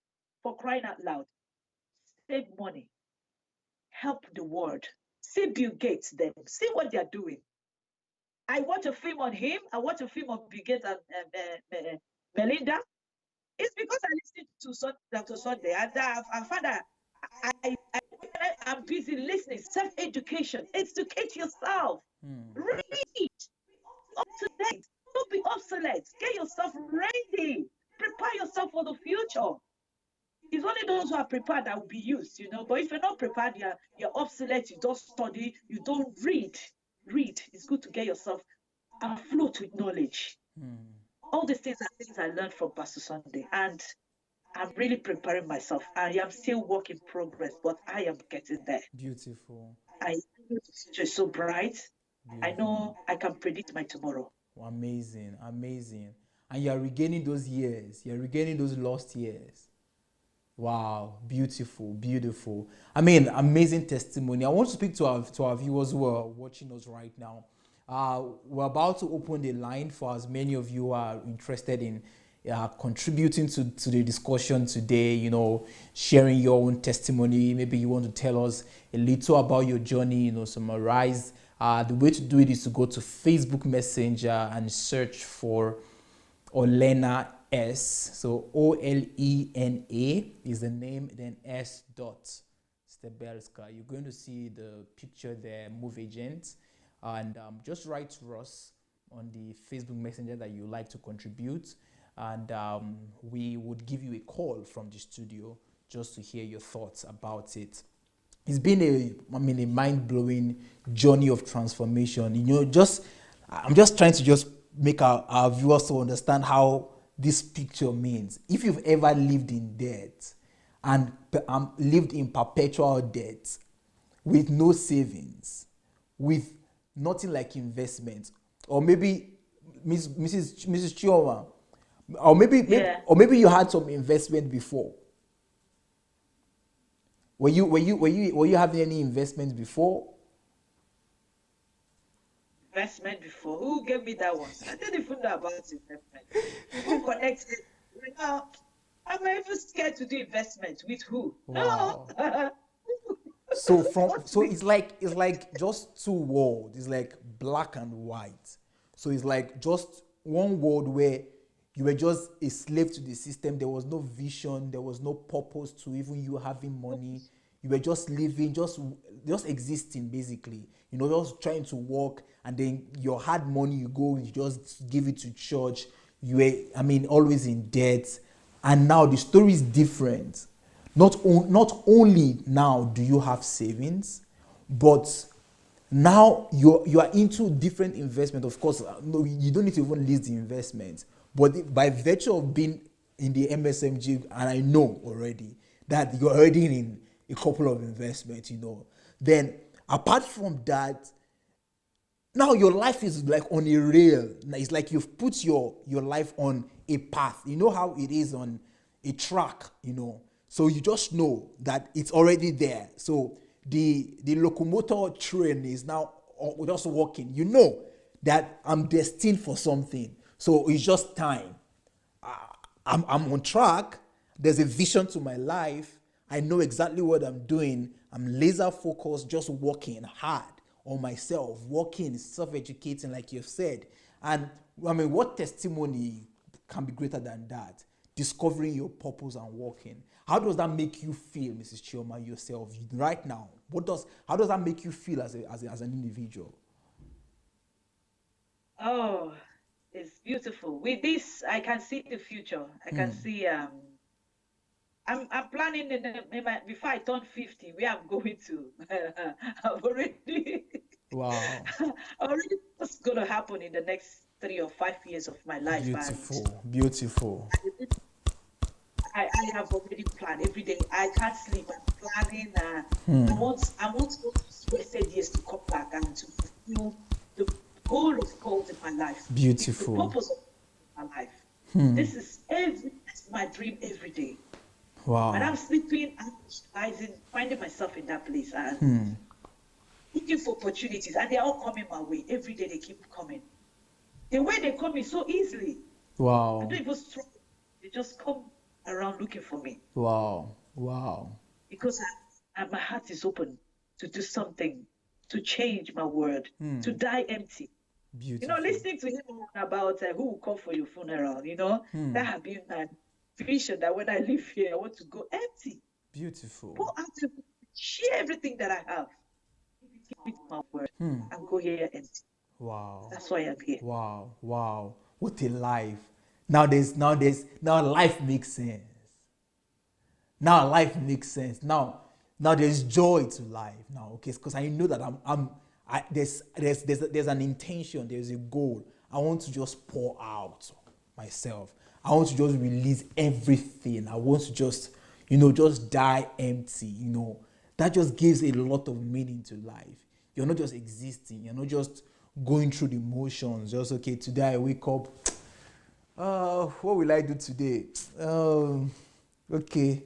For crying out loud. Save money. Help the world. See Bill Gates, them. See what they're doing. I watch a film on him. I watch a film on Bill Gates and Melinda. It's because I listened to Dr. Sunday, and I found that I'm busy listening. Self-education. Educate yourself. Read. Up to date. Don't be obsolete. Get yourself ready. Prepare yourself for the future. It's only those who are prepared that will be used, But if you're not prepared, you're obsolete, you don't study, you don't read. Read. It's good to get yourself afloat with knowledge. All these things are things I learned from Pastor Sunday, and I'm really preparing myself. I am still work in progress, but I am getting there. Beautiful. I know the future is so bright. I know I can predict my tomorrow. Amazing, amazing. And you're regaining those years. You're regaining those lost years. Wow, beautiful, beautiful. I mean, amazing testimony. I want to speak to our viewers who are watching us right now. We're about to open the line for as many of you who are interested in contributing to the discussion today, sharing your own testimony. Maybe you want to tell us a little about your journey, summarize. The way to do it is to go to Facebook Messenger and search for Olena S. So Olena is the name, then S. Stebelska. You're going to see the picture there, Move Agent. And just write to us on the Facebook Messenger that you like to contribute. And we would give you a call from the studio just to hear your thoughts about it. It's been a mind-blowing journey of transformation. I'm just trying to just make our viewers to understand how this picture means. If you've ever lived in debt and lived in perpetual debt with no savings, with nothing like investment, or maybe Mrs. Chioma, or maybe you had some investment before. Were you having any investments before? Investment before? Who gave me that one? I didn't even know about investment. Who connected? Now, I'm even scared to do investment with who? Wow. So it's like just two worlds. It's like black and white. So it's like just one world where you were just a slave to the system. There was no vision. There was no purpose to even you having money. You were just living, just existing, basically. Just trying to work, and then your hard money, you just give it to church. You were, always in debt. And now the story is different. Not only now do you have savings, but now you are into different investment. Of course, no, you don't need to even list the investment. But by virtue of being in the MSMG, and I know already that you're already in a couple of investments, then apart from that, now your life is like on a rail. It's like you've put your life on a path. You know how it is on a track, So you just know that it's already there. So the locomotor train is now just walking. You know that I'm destined for something. So it's just time. I'm on track. There's a vision to my life. I know exactly what I'm doing. I'm laser focused, just working hard on myself, working, self-educating, like you've said. And what testimony can be greater than that? Discovering your purpose and working. How does that make you feel, Mrs. Chioma, yourself right now? How does that make you feel as an individual? Oh, it's beautiful. With this, I can see the future. I can see. I'm planning before I turn 50, where I'm going to. I've already. Wow. Already, what's going to happen in the next 3 or 5 years of my life? Beautiful. I have already planned every day. I can't sleep. I'm planning. I want those wasted years to come back and to fulfill the goal of God in my life. Beautiful. The purpose of my life. This is my dream every day. Wow. And I'm sleeping, I'm rising, finding myself in that place and looking for opportunities. And they're all coming my way. Every day they keep coming. The way they come is so easily. I Wow. don't even struggle. They just come around looking for me. Wow. Wow. Because my heart is open to do something, to change my word, to die empty. Beautiful. Listening to him about who will come for your funeral, that has been my vision that when I leave here, I want to go empty. Beautiful. Pour out to share everything that I have with my word and go here empty. Wow. That's why I'm here. Wow. Wow. What a life. Now life makes sense. Now life makes sense. Now there's joy to life. Now, okay, because I know that there's an intention, there's a goal. I want to just pour out myself. I want to just release everything. I want to just die empty. That just gives a lot of meaning to life. You're not just existing. You're not just going through the motions. Just, okay, today I wake up. What will I do today? Okay.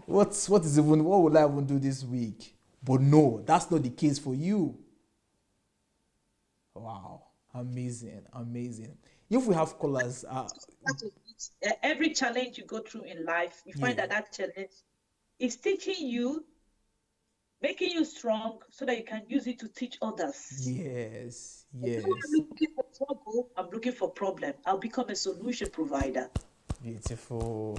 What will I even do this week? But no, that's not the case for you. Wow. Amazing. If we have callers, every challenge you go through in life, you find that challenge is teaching you, making you strong so that you can use it to teach others. Yes. I'm looking for trouble, I'm looking for problem. I'll become a solution provider. Beautiful.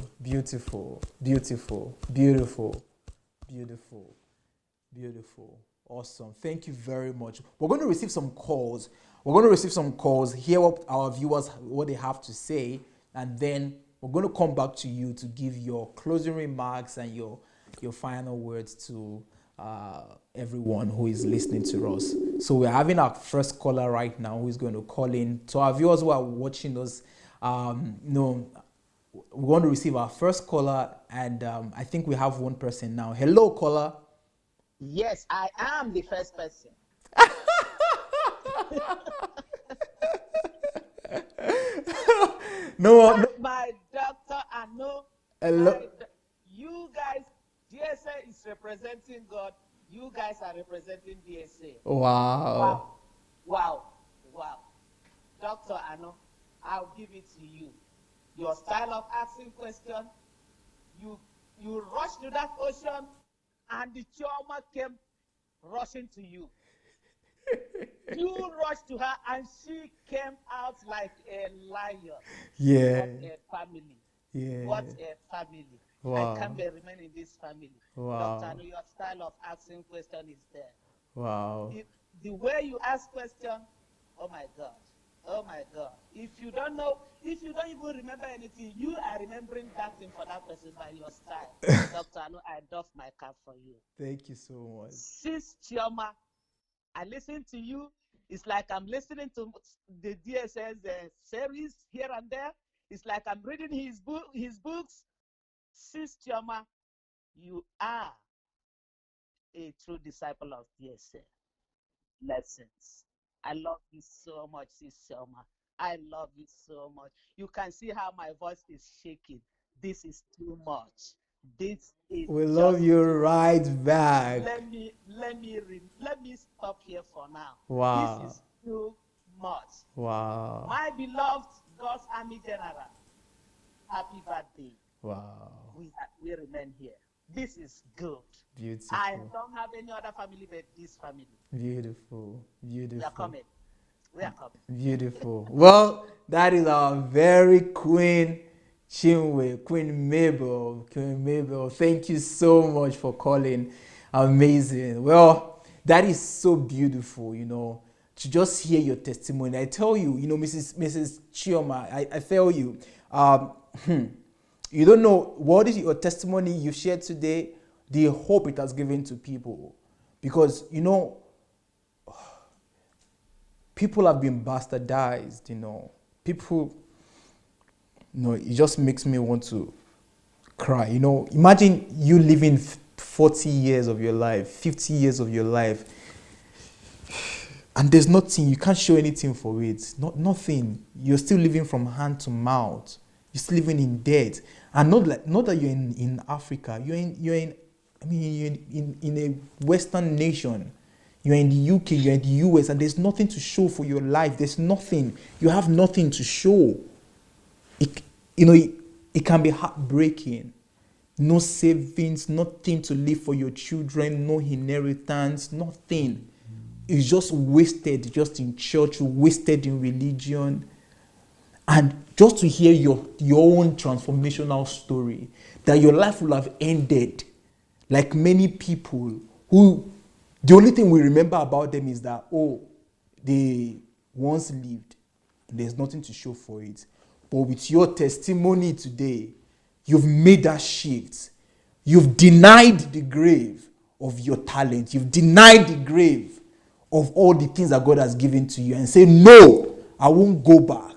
Awesome. Thank you very much. We're going to receive some calls. Hear what our viewers, what they have to say, and then we're going to come back to you to give your closing remarks and your final words to everyone who is listening to us. So we're having our first caller right now who is going to call in. To our viewers who are watching us, we want to receive our first caller, and I think we have one person now. Hello, caller. Yes, I am the first person. No. My doctor, I know. Hello. You guys, DSA is representing God. You guys are representing DSA. Wow. Doctor, I know. I'll give it to you. Your style of asking questions, you rushed to that ocean, and the Chioma came rushing to you. You rushed to her, and she came out like a lion. Yeah. What a family. Yeah. What a family. Wow. I can't remain in this family. Wow. Doctor, I know your style of asking questions is there. Wow. The way you ask questions, oh my God. If you don't even remember anything, you are remembering that thing for that person by your style. Doctor, I know I doff my cap for you. Thank you so much. Sis Chioma, I listen to you. It's like I'm listening to the DSS series here and there. It's like I'm reading his books. Sis Chioma, you are a true disciple of DSS. Lessons. I love you so much, Sis Chioma. I love you so much. You can see how my voice is shaking. This is too much. This is. We love you right back. Let me stop here for now. Wow. This is too much. Wow. My beloved God's Army General, happy birthday. Wow. We remain here. This is good. Beautiful. I don't have any other family but this family. Beautiful. We are coming. Beautiful. Well, that is our very Queen Chinwe, Queen Mabel. Thank you so much for calling. Amazing. Well, that is so beautiful, to just hear your testimony. I tell you, Mrs. Chioma, I tell you, you don't know what is your testimony you shared today, the hope it has given to people. Because, people have been bastardized, People, it just makes me want to cry. Imagine you living 40 years of your life, 50 years of your life, and there's nothing, you can't show anything for it. Nothing. You're still living from hand to mouth. You're still living in debt. And not that you're in Africa. You're in a Western nation. You're in the UK, you're in the US, and there's nothing to show for your life. There's nothing. You have nothing to show. It, it can be heartbreaking. No savings, nothing to leave for your children, no inheritance, nothing. It's just wasted, just in church, wasted in religion. And just to hear your own transformational story, that your life will have ended like many people who, the only thing we remember about them is that, oh, they once lived. There's nothing to show for it. But with your testimony today, you've made that shift. You've denied the grave of your talent. You've denied the grave of all the things that God has given to you and say, no, I won't go back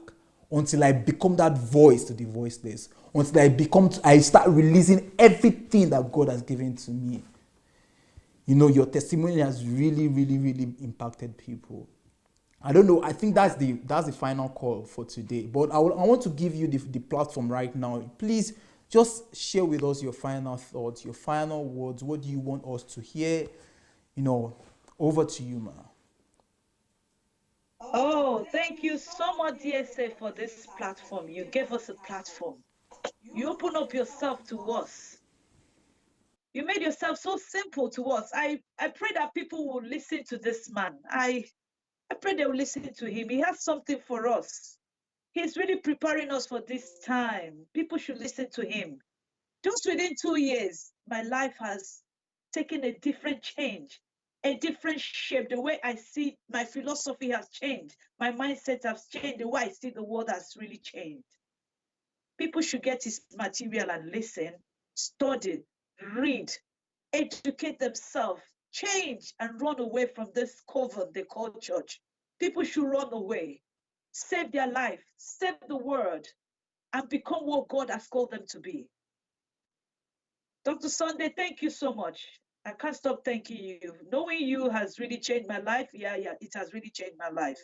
until I become that voice to the voiceless. Until I start releasing everything that God has given to me. Your testimony has really, really, really impacted people. I don't know. I think that's the final call for today. But I want to give you the platform right now. Please just share with us your final thoughts, your final words. What do you want us to hear? Over to you, ma. Oh, thank you so much, DSA, for this platform. You gave us a platform. You open up yourself to us. You made yourself so simple to us. I pray that people will listen to this man. I pray they will listen to him. He has something for us. He's really preparing us for this time. People should listen to him. Just within 2 years, my life has taken a different change, a different shape. The way I see my philosophy has changed. My mindset has changed. The way I see the world has really changed. People should get his material and listen, study, read, educate themselves, change, and run away from this coven they call church. People should run away, save their life, save the world, and become what God has called them to be. Dr. Sunday, thank you so much. I can't stop thanking you. Knowing you has really changed my life. Yeah, it has really changed my life.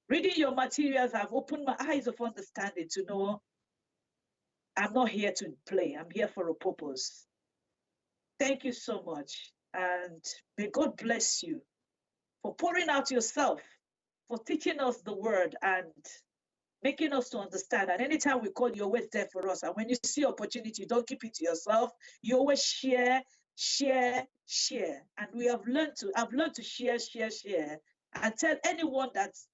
Reading your materials have opened my eyes of understanding to know I'm not here to play. I'm here for a purpose. Thank you so much. And may God bless you for pouring out yourself, for teaching us the word and making us to understand. And anytime we call, you're always there for us. And when you see opportunity, don't keep it to yourself. You always share, share, share. And I've learned to share, and tell anyone that's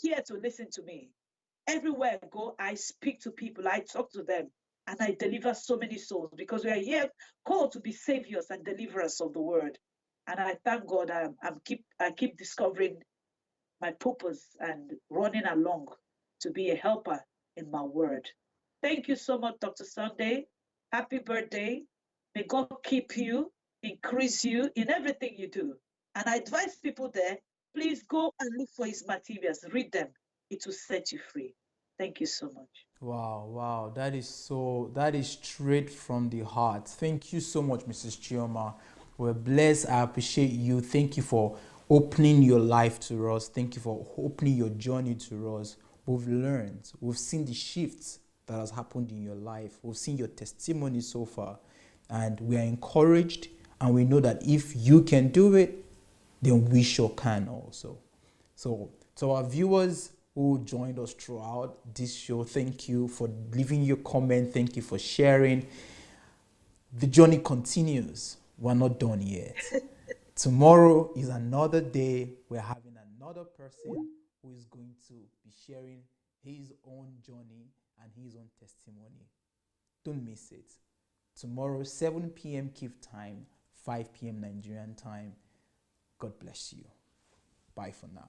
here to listen to me. Everywhere I go, I speak to people, I talk to them, and I deliver so many souls because we are here called to be saviors and deliverers of the word. And I thank God I keep discovering my purpose and running along to be a helper in my word. Thank you so much, Dr. Sunday. Happy birthday. May God keep you, increase you in everything you do. And I advise people there, please go and look for his materials, read them. It will set you free. Thank you so much. Wow. That is straight from the heart. Thank you so much, Mrs. Chioma. We're blessed. I appreciate you. Thank you for opening your life to us. Thank you for opening your journey to us. We've learned. We've seen the shifts that has happened in your life. We've seen your testimony so far. And we are encouraged, and we know that if you can do it, then we sure can also. So to our viewers who joined us throughout this show, thank you for leaving your comment. Thank you for sharing. The journey continues. We're not done yet. Tomorrow is another day. We're having another person who is going to be sharing his own journey and his own testimony. Don't miss it. Tomorrow, 7 p.m. Kyiv time, 5 p.m. Nigerian time. God bless you. Bye for now.